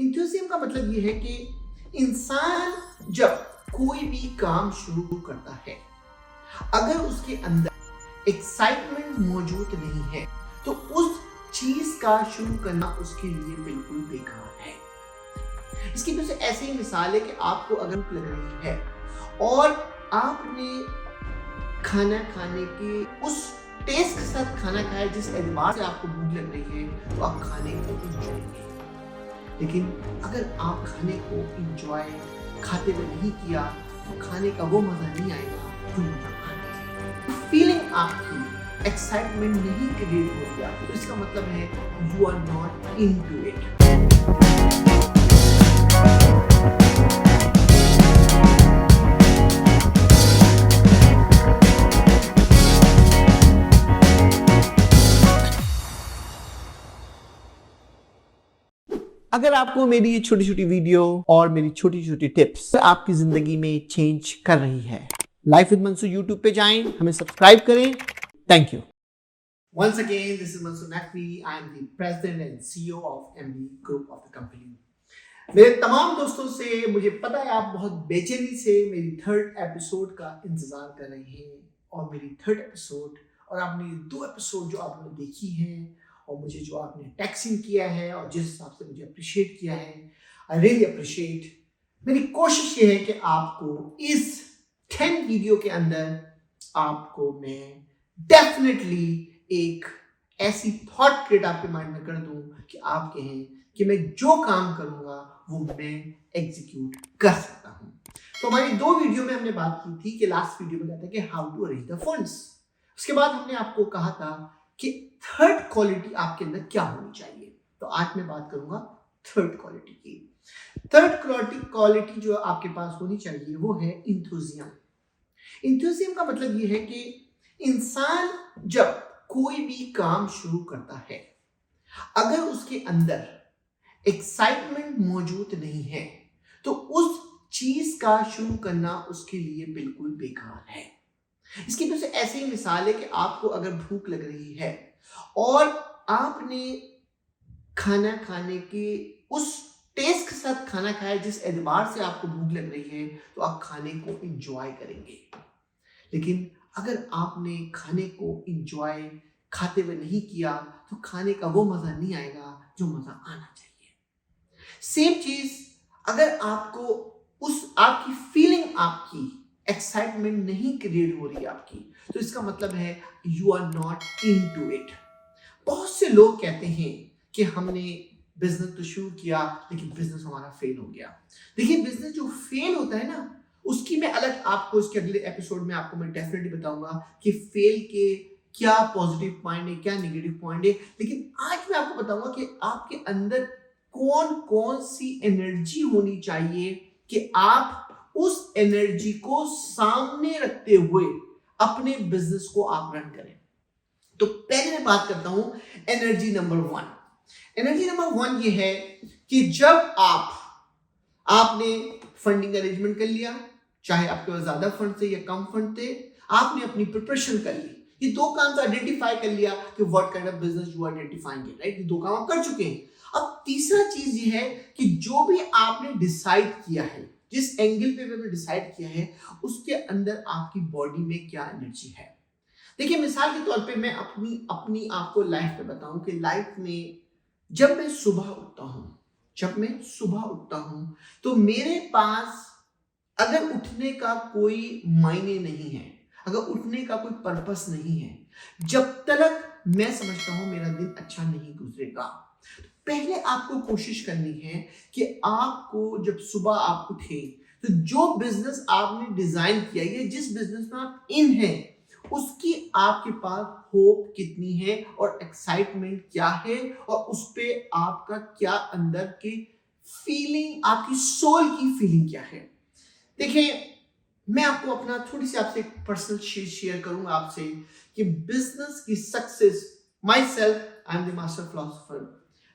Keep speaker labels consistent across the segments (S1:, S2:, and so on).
S1: इंथुसिज्म का मतलब ये है कि इंसान जब कोई भी काम शुरू करता है, अगर उसके अंदर एक्साइटमेंट मौजूद नहीं है तो उस चीज का शुरू करना उसके लिए बिल्कुल बेकार है। इसकी वजह से ऐसी ही मिसाल है कि आपको अगर भूख लग रही है और आपने खाना खाने के उस टेस्ट के साथ खाना खाया जिस एतबार से आपको भूख लग रही है, तो आप खाने को एंजॉय करेंगे। लेकिन अगर आप खाने को एंजॉय खाते हुए नहीं किया तो खाने का वो मजा नहीं आएगा जो मजा आना चाहिए। फीलिंग आपकी एक्साइटमेंट नहीं क्रिएट हो गया तो इसका मतलब है you are not into it. अगर आपको मेरी ये छोटी छोटी वीडियो और मेरी छोटी छोटी टिप्स आपकी जिंदगी में चेंज कर रही है, लाइफ विद मंसूर यूट्यूब पे जाएं, हमें सब्सक्राइब करें। Thank you. Once again, this is Mansoor Naqvi. I am the president and CEO of MB Group of the company. मेरे तमाम दोस्तों से मुझे पता है आप बहुत बेचैनी से मेरी थर्ड एपिसोड का इंतजार कर रहे हैं, और मेरी थर्ड एपिसोड और आपने 2 एपिसोड जो आपने देखी हैं और मुझे जो आपने टैक्सिंग किया है और जिस हिसाब से मुझे अप्रिशिएट किया है, आई रियली अप्रिशिएट। मेरी कोशिश ये है कि आपको इस 10 वीडियो के अंदर आपको मैं डेफिनेटली एक ऐसी थॉट क्रिएट आपके माइंड में कर दूं कि आप कहें कि मैं जो काम करूंगा वो मैं एग्जीक्यूट कर सकता हूं। तो हमारी 2 वीडियो में हमने बात की थी कि लास्ट वीडियो में कहता है कि how to arrange the funds. उसके बाद हमने आपको कहा था कि थर्ड क्वालिटी आपके अंदर क्या होनी चाहिए। तो आज मैं बात करूंगा थर्ड क्वालिटी की। थर्ड क्वालिटी जो आपके पास होनी चाहिए वो है इंथुसिज्म। इंथुसिज्म का मतलब ये है कि इंसान जब कोई भी काम शुरू करता है, अगर उसके अंदर एक्साइटमेंट मौजूद नहीं है तो उस चीज का शुरू करना उसके लिए बिल्कुल बेकार है। इसकी वजह से ऐसी ही मिसाल है कि आपको अगर भूख लग रही है और आपने खाना खाने के उस टेस्ट के साथ खाना खाया जिस एतबार से आपको भूख लग रही है, तो आप खाने को एंजॉय करेंगे। लेकिन अगर आपने खाने को एंजॉय खाते हुए नहीं किया तो खाने का वो मजा नहीं आएगा जो मजा आना चाहिए। सेम चीज अगर आपको उस आपकी फीलिंग आपकी एक्साइटमेंट नहीं क्रिएट हो रही है आपकी, तो इसका मतलब है you are not into it. बहुत से लोग कहते हैं कि हमने बिजनेस तो शुरू किया लेकिन बिजनेस हमारा फेल हो गया। देखिए, बिजनेस जो फेल होता है ना, उसकी मैं अलग आपको इसके अगले एपिसोड में आपको मैं डेफिनेटली बताऊंगा कि फेल के क्या पॉजिटिव पॉइंट है, क्या नेगेटिव पॉइंट है। लेकिन आज मैं आपको बताऊंगा कि आपके अंदर कौन कौन सी एनर्जी होनी चाहिए कि आप उस एनर्जी को सामने रखते हुए अपने बिजनेस को आप रन करें। तो पहले मैं बात करता हूं एनर्जी नंबर 1। एनर्जी नंबर 1 ये है कि जब आपने फंडिंग अरेंजमेंट कर लिया, चाहे आपके पास ज्यादा फंड थे या कम फंड थे, आपने अपनी प्रिपरेशन कर ली, ये 2 काम आइडेंटिफाई कर लिया कि what kind of business you identifying, right. ये 2 काम आप कर चुके हैं। अब तीसरा चीज ये है कि जो भी आपने डिसाइड किया है, जिस एंगल पे आपने डिसाइड किया है, उसके अंदर आपकी बॉडी में क्या एनर्जी है। देखिए, मिसाल के तौर पे मैं अपनी आपको लाइफ में बताऊं कि लाइफ में जब मैं सुबह उठता हूं तो मेरे पास अगर उठने का कोई मायने नहीं है, अगर उठने का कोई पर्पस नहीं है, जब तक मैं समझता हूं मेरा दिन अच्छा नहीं गुजरेगा। पहले आपको कोशिश करनी है कि आपको जब सुबह आप उठे तो जो बिजनेस आपने डिजाइन किया है, जिस बिजनेस में आप इन हैं, उसकी आपके पास होप कितनी है और एक्साइटमेंट क्या है और उस पे आपका क्या अंदर की फीलिंग, आपकी सोल की फीलिंग क्या है। देखिए, मैं आपको अपना थोड़ी सी आपसे पर्सनल चीज शेयर करूंगा आपसे कि बिजनेस की success, my self I am the master philosopher,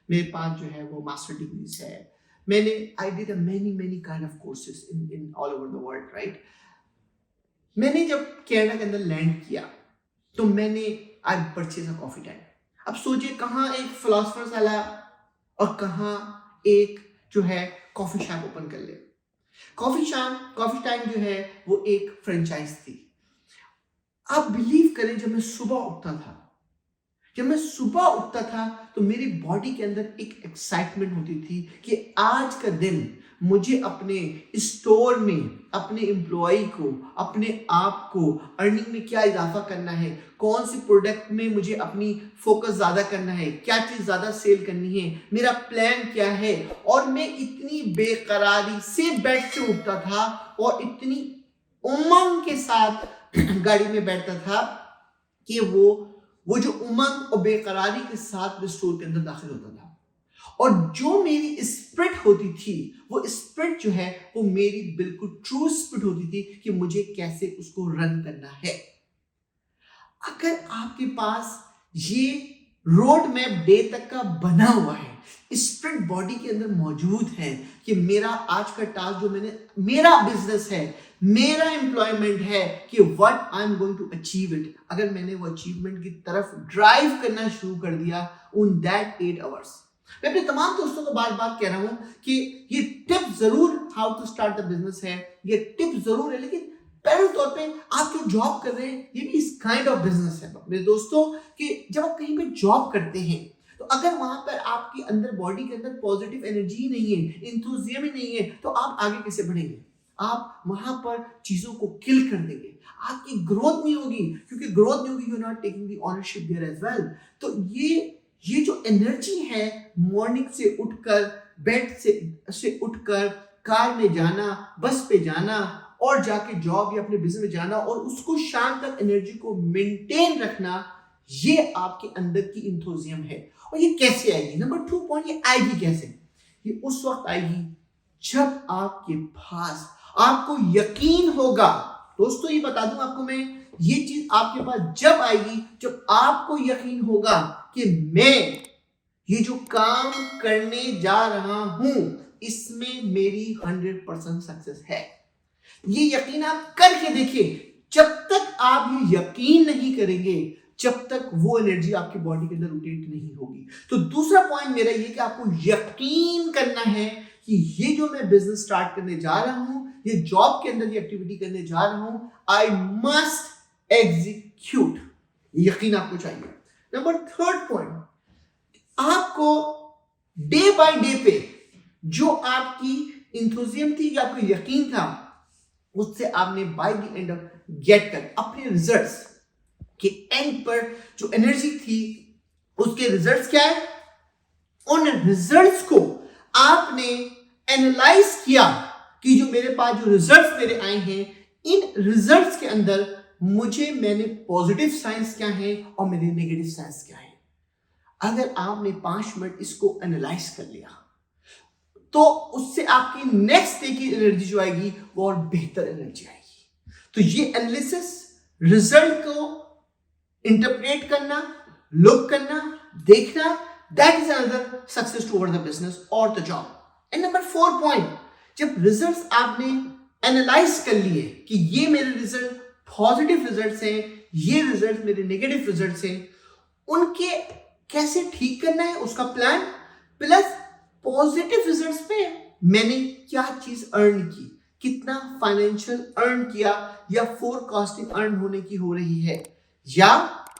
S1: मेरे पास जो है वो मास्टर डिग्रीज है। मैंने I did many kind of courses in all over the world, right. मैंने जब कनाडा के अंदर लैंड किया तो मैंने I purchase a coffee time. अब सोचिए, कहाँ एक फिलोसोफर साला और कहाँ एक जो है कॉफी शॉप ओपन कर ले। कॉफी टाइम जो है वो एक फ्रेंचाइज थी। आप बिलीव करें, जब मैं सुबह उठता था तो मेरी बॉडी के अंदर एक एक्साइटमेंट होती थी कि आज का दिन मुझे अपने स्टोर में, अपने एम्प्लॉय को, अपने आप को अर्निंग में क्या इजाफा करना है, कौन सी प्रोडक्ट में मुझे अपनी फोकस ज्यादा करना है, क्या चीज ज्यादा सेल करनी है, मेरा प्लान क्या है। और मैं इतनी बेकरारी से बेड से उठता था और इतनी उमंग के साथ गाड़ी में बैठता था कि वो जो उमंग और बेकरारी के साथ स्टोर के अंदर दाखिल होता था। और जो मेरी स्पिरिट होती थी, वो स्पिरिट जो है वो मेरी बिल्कुल ट्रू स्पिरिट होती थी कि मुझे कैसे उसको रन करना है। अगर आपके पास ये रोड मैप डे तक का बना हुआ है, स्पिरिट बॉडी के अंदर मौजूद है कि मेरा आज का टास्क जो मेरा बिजनेस है, मेरा एम्प्लॉयमेंट है, कि what I am going to achieve it, अगर मैंने वो अचीवमेंट की तरफ ड्राइव करना शुरू कर दिया उन दैट 8 आवर्स। मैं अपने तमाम दोस्तों को बार बार कह रहा हूं कि ये टिप जरूर, how to start the business है, ये टिप जरूर है, लेकिन पहले तौर पे आप जो जॉब कर रहे हैं ये भी इस काइंड ऑफ बिजनेस है मेरे दोस्तों। कि जब आप कहीं पे जॉब करते हैं तो अगर वहां पर आपके अंदर बॉडी के अंदर पॉजिटिव एनर्जी ही नहीं है, इंथुजियाज्म ही नहीं है, तो आप आगे कैसे बढ़ेंगे? आप वहां पर चीजों को किल कर देंगे, आपकी ग्रोथ नहीं होगी, क्योंकि ग्रोथ नहीं होगी, you are not taking the ownership there as well. तो ये जो एनर्जी है, मॉर्निंग से उठकर, बेड से उठकर कार में जाना, बस पे जाना और जाके जॉब या अपने बिजनेस में जाना और उसको शाम तक एनर्जी को मेंटेन रखना, ये आपके अंदर की इंथुजियाज्म है। और ये कैसे आएगी? नंबर 2 पॉइंट, ये आएगी कैसे? ये उस वक्त आएगी जब आपके पास, आपको यकीन होगा। दोस्तों ये बता दूं आपको मैं, ये चीज आपके पास जब आएगी जब आपको यकीन होगा कि मैं ये जो काम करने जा रहा हूं इसमें मेरी 100% सक्सेस है। ये यकीन आप करके देखिए। जब तक आप ये यकीन नहीं करेंगे, जब तक वो एनर्जी आपकी बॉडी के अंदर रोटेट नहीं होगी। तो दूसरा पॉइंट मेरा ये कि आपको यकीन करना है कि ये जो मैं बिजनेस स्टार्ट करने जा रहा हूं, ये जॉब के अंदर ये एक्टिविटी करने जा रहा हूं, आई मस्ट एग्जीक्यूट। यकीन आपको चाहिए। नंबर 3 पॉइंट, आपको डे बाय डे पे जो आपकी इंथुजियाज्म थी या आपको यकीन था, उससे आपने by the end of get कर अपने रिजल्ट्स के एंड पर जो एनर्जी थी उसके रिजल्ट्स क्या है, उन रिजल्ट्स को आपने एनालाइज किया कि जो मेरे पास जो रिजल्ट्स मेरे आए हैं, इन रिजल्ट्स के अंदर मैंने पॉजिटिव साइंस क्या है और मेरे नेगेटिव साइंस क्या है। अगर आपने 5 मिनट इसको एनालाइज कर लिया तो उससे आपकी नेक्स्ट डे की एनर्जी जो आएगी वो और बेहतर एनर्जी आएगी। तो ये एनालिसिस, रिजल्ट को इंटरप्रेट करना, लुक करना, देखना, that is another success toward the business और the job. And number 4 point, जब रिजल्ट्स आपने एनालाइज कर लिए कि ये मेरे रिजल्ट पॉजिटिव रिजल्ट्स हैं, ये रिजल्ट मेरे नेगेटिव रिजल्ट्स हैं, उनके कैसे ठीक करना है उसका प्लान, प्लस पॉजिटिव रिजल्ट्स पे मैंने क्या चीज अर्न की, कितना फाइनेंशियल अर्न किया या फोरकास्टिंग अर्न होने की हो रही है, या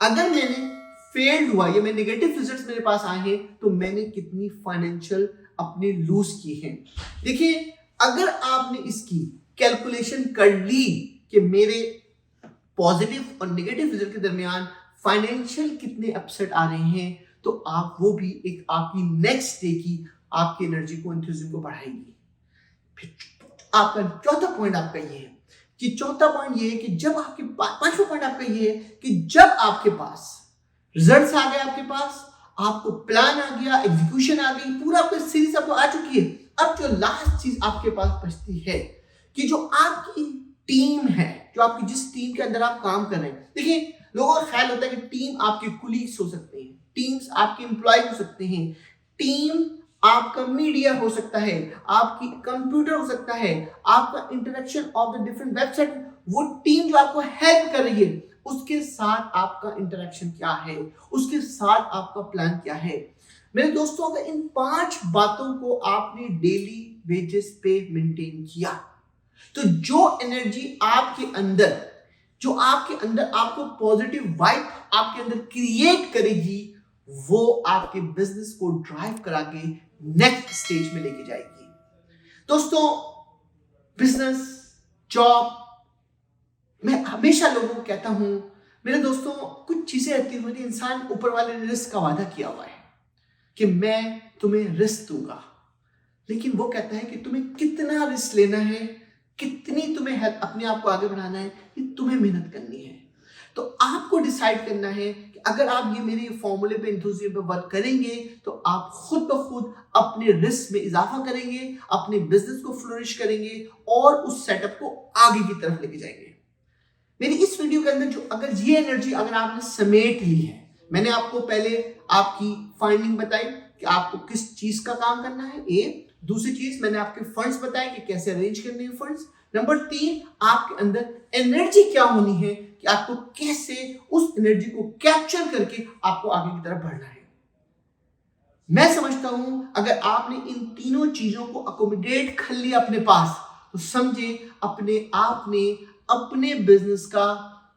S1: अगर मैंने फेल्ड हुआ या मैं नेगेटिव रिजल्ट्स मेरे पास आए हैं तो मैंने कितनी फाइनेंशियल अपने लूज की है। देखिए, अगर आपने इसकी कैलकुलेशन कर ली कि मेरे पॉजिटिव और नेगेटिव रिजल्ट के दरमियान फाइनेंशियल कितने अपसेट आ रहे हैं, तो आप वो भी एक आपकी नेक्स्ट डे की आपकी एनर्जी को, एंथुसिज्म को बढ़ाएगी। फिर आपका चौथा पॉइंट आपका ये है कि जब आपके पास, 5वां पॉइंट आपका ये है कि जब आपके पास रिजल्ट्स आ गए, आपके पास आपको प्लान आ गया, एग्जीक्यूशन आ गई, पूरा आपका सीरीज आपको आ चुकी है, अब जो लास्ट चीज आपके पास बचती है कि जो आपकी टीम है, जो आपकी जिस टीम के अंदर आप काम कर रहे हैं। देखिए, लोगों का ख्याल होता है कि टीम आपके कुलीग्स हो सकते हैं, टीम्स आपके एम्प्लॉय हो सकते हैं, टीम आपका मीडिया हो सकता है, आपकी कंप्यूटर हो सकता है, आपका interaction of the different website, वो टीम जो आपको हेल्प कर रही है उसके साथ आपका इंटरेक्शन क्या है, उसके साथ आपका प्लान क्या है। मेरे दोस्तों, अगर इन 5 बातों को आपने डेली बेसिस पे मेंटेन किया तो जो एनर्जी आपके अंदर आपको पॉजिटिव वाइब आपके अंदर क्रिएट करेगी, वो आपके बिजनेस को ड्राइव करा के नेक्स्ट स्टेज में लेके जाएगी। दोस्तों, बिजनेस, जॉब, मैं हमेशा लोगों को कहता हूं, मेरे दोस्तों, कुछ चीजें रहती हैं। इंसान ऊपर वाले ने रिस्क का वादा किया हुआ है कि मैं तुम्हें रिस्क दूंगा, लेकिन वो कहता है कि तुम्हें कितना रिस्क लेना है, कितनी तुम्हें अपने आप को आगे बढ़ाना है, ये तुम्हें मेहनत करनी है। तो आपको डिसाइड करना है कि अगर आप ये मेरे फॉर्मूले पे, एंथुसियाज्म पे वर्क करेंगे तो आप खुद ब खुद अपने रिस्क में इजाफा करेंगे, अपने बिजनेस को फ्लोरिश करेंगे और उस सेटअप को आगे की तरफ लेके जाएंगे। मेरी इस वीडियो के अंदर जो अगर ये एनर्जी अगर आपने समेट ली है, मैंने आपको पहले आपकी फाइंडिंग बताई कि आपको किस चीज का काम करना है, ए। दूसरी चीज, मैंने आपके फंड्स बताए कि कैसे अरेंज करने हैं फंड्स। नंबर 3, आपके अंदर एनर्जी क्या होनी है कि आपको कैसे उस एनर्जी को कैप्चर करके आपको आगे की तरफ बढ़ना है। मैं समझता हूं अगर आपने इन तीनों चीजों को अकोमोडेट कर लिया अपने पास, तो समझे अपने आप ने अपने बिजनेस का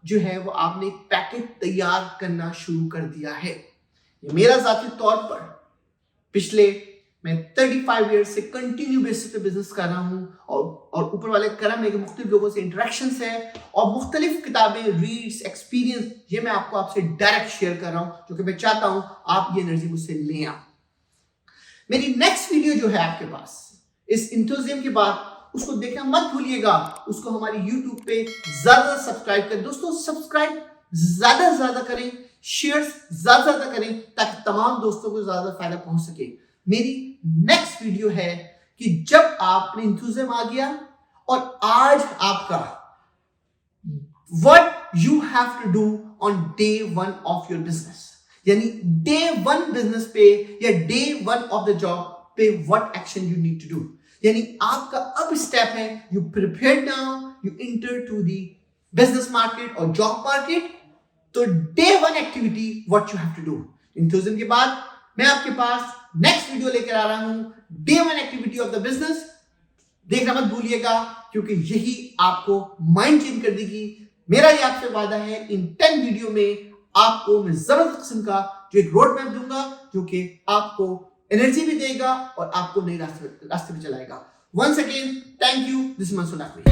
S1: जो है वो आपने एक पैकेट तैयार करना शुरू कर दिया है। ये मेरा जाती तौर पर पिछले मैं 35 ईयर्स से कंटिन्यू बेसिस पे बिजनेस कर रहा हूं और ऊपर वाले करम है कि मुख्तलिफ लोगों से इंटरेक्शंस है और मुख्तलिफ किताबें, रीड्स, एक्सपीरियंस, ये मैं आपसे डायरेक्ट शेयर कर रहा हूं, जो कि मैं चाहता हूं आप ये एनर्जी मुझसे लें। मेरी नेक्स्ट वीडियो जो है आपके पास इस एंथुसियाज्म के बाद, उसको देखना मत भूलिएगा। उसको हमारी YouTube पे ज्यादा सब्सक्राइब करें। दोस्तों, सब्सक्राइब ज्यादा से ज्यादा करें, शेयर्स ज्यादा से ज्यादा करें ताकि तमाम दोस्तों को ज्यादा फायदा पहुंच सके। मेरी नेक्स्ट वीडियो है कि जब आपने एंथुसियाज्म आ गया और आज आपका what you have to do on day 1 of your business, यानी डे 1 बिजनेस पे या डे 1 ऑफ द जॉब पे what action you need to do, यानी आपका अब स्टेप है, you prepare now, you enter to the business market और job market. तो day 1 activity what you have to do. Enthusiasm के बाद मैं आपके पास नेक्स्ट वीडियो लेकर आ रहा हूं, day 1 activity of the business. देखना मत भूलिएगा क्योंकि यही आपको माइंड चेंज कर देगी। मेरा ये आपसे वादा है, इन 10 वीडियो में आपको मैं जबरदस्त किस्म का जो एक रोड मैप दूंगा जो कि आपको एनर्जी भी देगा और आपको नए रास्ते पे चलाएगा। Once again, thank you. This is Mansoor Naqvi.